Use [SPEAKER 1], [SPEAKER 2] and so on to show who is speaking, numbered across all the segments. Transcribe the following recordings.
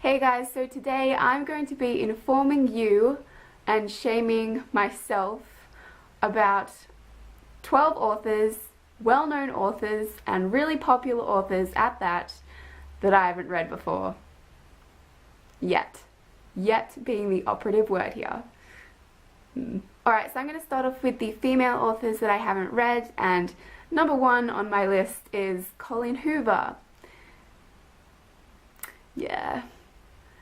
[SPEAKER 1] Hey guys, so today I'm going to be informing you and shaming myself about 12 authors, well-known authors, and really popular authors at that I haven't read before. Yet. Yet being the operative word here. Alright, so I'm going to start off with the female authors that I haven't read, and number one on my list is Colleen Hoover. Yeah.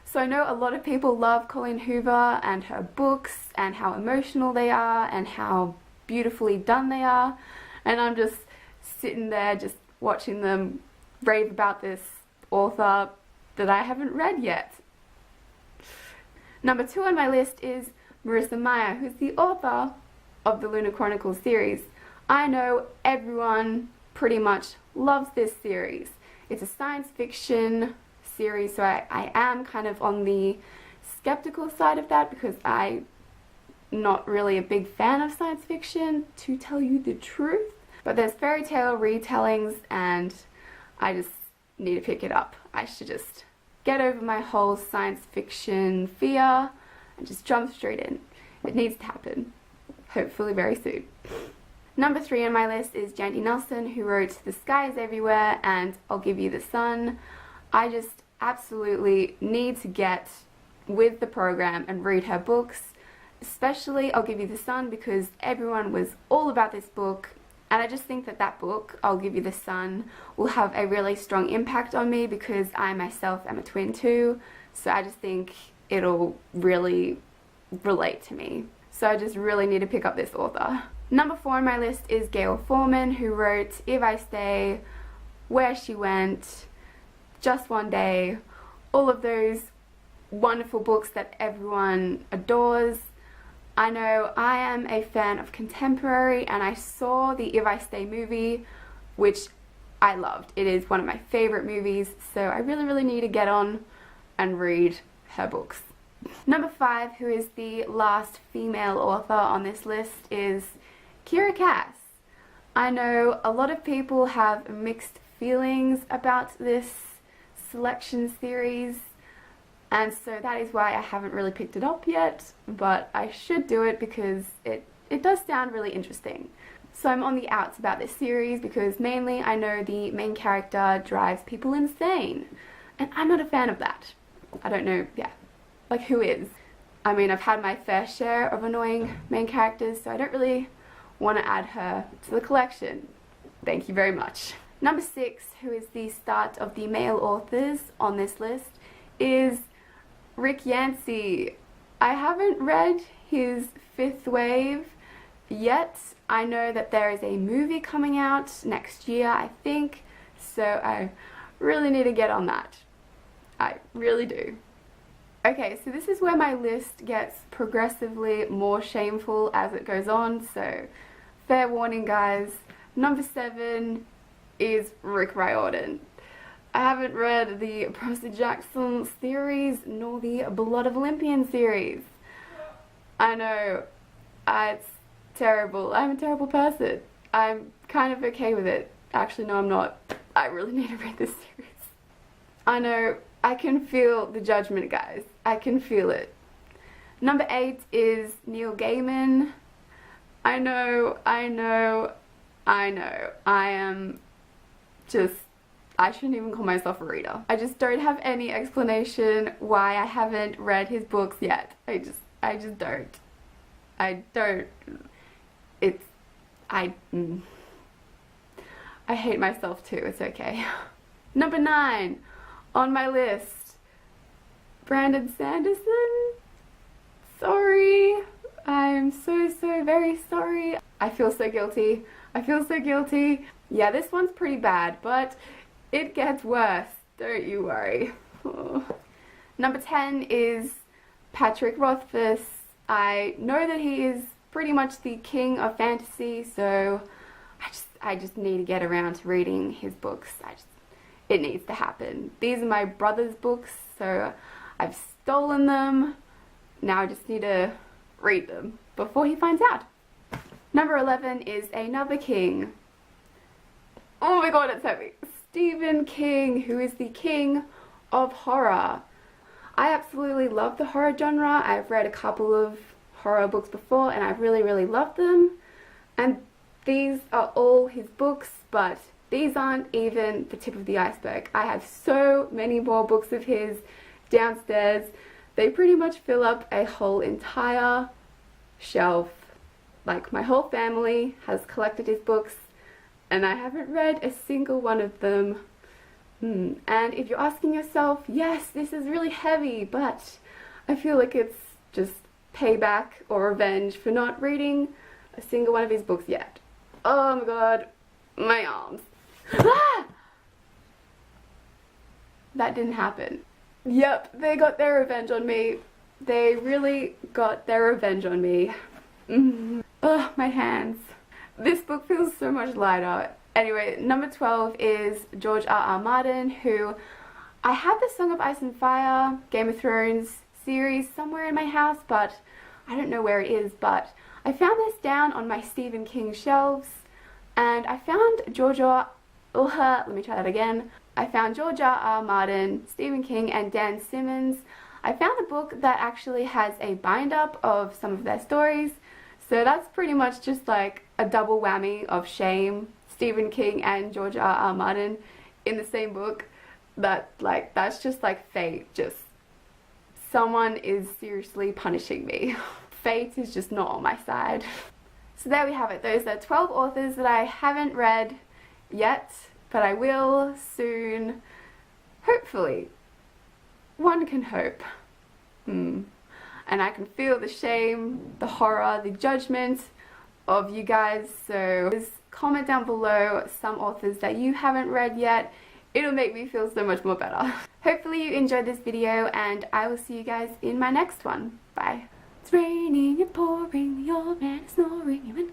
[SPEAKER 1] So I know a lot of people love Colleen Hoover and her books and how emotional they are and how beautifully done they are, and I'm just sitting there just watching them rave about this author that I haven't read yet. Number two on my list is Marissa Meyer, who's the author of the Lunar Chronicles series. I know everyone pretty much loves this series. It's a science fiction series, so I am kind of on the skeptical side of that because I'm not really a big fan of science fiction, to tell you the truth. But there's fairy tale retellings and I just need to pick it up. I should just get over my whole science fiction fear and just jump straight in. It needs to happen. Hopefully very soon. Number three on my list is Jandy Nelson, who wrote The Sky is Everywhere and I'll Give You the Sun. I just absolutely need to get with the program and read her books, especially I'll Give You the Sun, because everyone was all about this book, and I just think that that book, I'll Give You the Sun, will have a really strong impact on me because I myself am a twin too, so I just think it'll really relate to me. So I just really need to pick up this author. Number four on my list is Gayle Forman, who wrote If I Stay, Where She Went, Just One Day, all of those wonderful books that everyone adores. I know I am a fan of contemporary, and I saw the If I Stay movie, which I loved. It is one of my favorite movies, so I really need to get on and read her books. Number five, who is the last female author on this list, is Kiera Cass. I know a lot of people have mixed feelings about this selection series, and so that is why I haven't really picked it up yet, but I should do it because it does sound really interesting. So I'm on the outs about this series because mainly I know the main character drives people insane, and I'm not a fan of that. I don't know, yeah, like who is? I mean, I've had my fair share of annoying main characters, so I don't really want to add her to the collection. Thank you very much. Number six, who is the start of the male authors on this list, is Rick Yancey. I haven't read his Fifth Wave yet. I know that there is a movie coming out next year, I think, so I really need to get on that. I really do. Okay, so this is where my list gets progressively more shameful as it goes on, so fair warning guys. Number seven is Rick Riordan. I haven't read the Percy Jackson series nor the Blood of Olympian series. I know, it's terrible. I'm a terrible person. I'm kind of okay with it. Actually, no, I'm not. I really need to read this series. I know, I can feel the judgment, guys. I can feel it. Number eight is Neil Gaiman. I know. I am just, I shouldn't even call myself a reader. I just don't have any explanation why I haven't read his books yet. I just don't. I don't. I hate myself too, it's okay. Number nine on my list, Brandon Sanderson. Sorry. I'm so very sorry. I feel so guilty. I feel so guilty. Yeah, this one's pretty bad, but it gets worse. Don't you worry. Oh. Number 10 is Patrick Rothfuss. I know that he is pretty much the king of fantasy, so I just need to get around to reading his books. It needs to happen. These are my brother's books, so I've stolen them. Now I just need to read them before he finds out. Number 11 is another king. Oh my god, it's heavy. Stephen King, who is the king of horror. love the horror genre. I've read a couple of horror books before and I've really loved them. And these are all his books, but these aren't even the tip of the iceberg. I have so many more books of his downstairs. They pretty much fill up a whole entire shelf. Like, my whole family has collected his books and I haven't read a single one of them. And if you're asking yourself, yes, this is really heavy, but I feel like it's just payback or revenge for not reading a single one of his books yet. Oh my god, my arms. Ah! That didn't happen. Yep, they got their revenge on me. They really got their revenge on me. Ugh, my hands. This book feels so much lighter. Anyway, number 12 is George R.R. Martin, who I have the Song of Ice and Fire, Game of Thrones series somewhere in my house, but I don't know where it is. But I found this down on my Stephen King shelves, and I found I found George R.R. Martin, Stephen King, and Dan Simmons. I found a book that actually has a bind-up of some of their stories, so that's pretty much just like a double whammy of shame. Stephen King and George R.R. Martin in the same book. That's just like fate. Just someone is seriously punishing me. Fate is just not on my side. So there we have it. Those are 12 authors that I haven't read yet, but I will soon. Hopefully. One can hope. And I can feel the shame, the horror, the judgment of you guys, so just comment down below some authors that you haven't read yet. It'll make me feel so much more better. Hopefully you enjoyed this video and I will see you guys in my next one. Bye. It's raining and pouring, the old man is snoring.